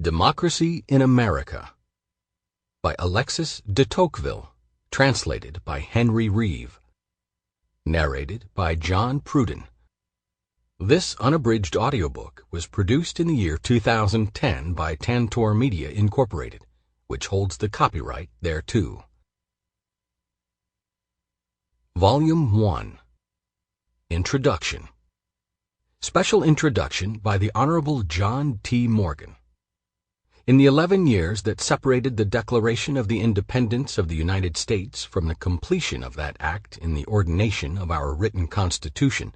Democracy in America by Alexis de Tocqueville, translated by Henry Reeve. Narrated by John Pruden. This unabridged audiobook was produced in the year 2010 by Tantor Media Incorporated, which holds the copyright thereto. Volume 1. Introduction. Special introduction by the Honorable John T. Morgan. In the 11 years that separated the Declaration of the Independence of the United States from the completion of that act in the ordination of our written Constitution,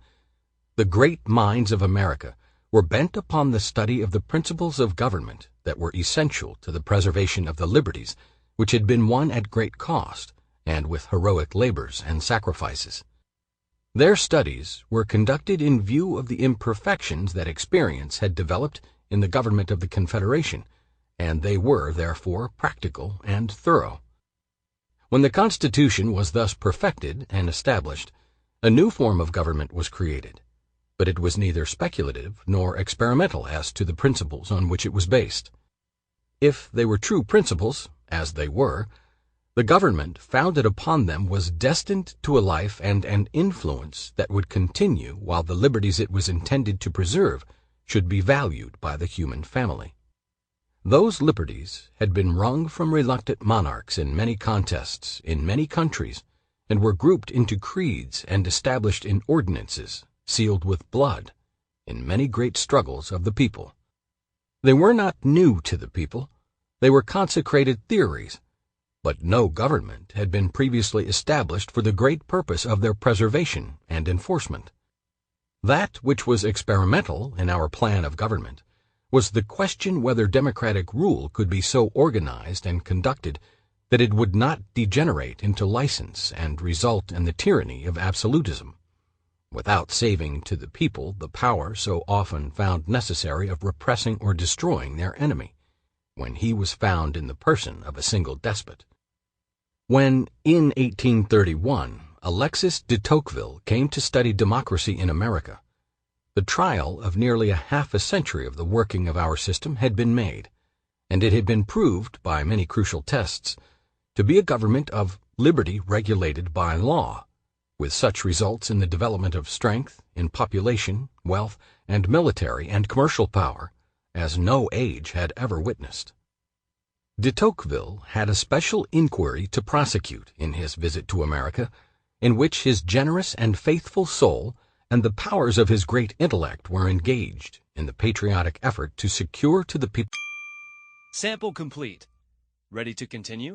the great minds of America were bent upon the study of the principles of government that were essential to the preservation of the liberties which had been won at great cost and with heroic labors and sacrifices. Their studies were conducted in view of the imperfections that experience had developed in the government of the Confederation, and they were, therefore, practical and thorough. When the Constitution was thus perfected and established, a new form of government was created, but it was neither speculative nor experimental as to the principles on which it was based. If they were true principles, as they were, the government founded upon them was destined to a life and an influence that would continue while the liberties it was intended to preserve should be valued by the human family. Those liberties had been wrung from reluctant monarchs in many contests, in many countries, and were grouped into creeds and established in ordinances, sealed with blood, in many great struggles of the people. They were not new to the people. They were consecrated theories, but no government had been previously established for the great purpose of their preservation and enforcement. That which was experimental in our plan of government was the question whether democratic rule could be so organized and conducted that it would not degenerate into license and result in the tyranny of absolutism, without saving to the people the power so often found necessary of repressing or destroying their enemy, when he was found in the person of a single despot. When, in 1831, Alexis de Tocqueville came to study democracy in America, the trial of nearly a half a century of the working of our system had been made, and it had been proved by many crucial tests to be a government of liberty regulated by law, with such results in the development of strength, in population, wealth, and military and commercial power as no age had ever witnessed. De Tocqueville had a special inquiry to prosecute in his visit to America, in which his generous and faithful soul and the powers of his great intellect were engaged in the patriotic effort to secure to the people. Sample complete. Ready to continue?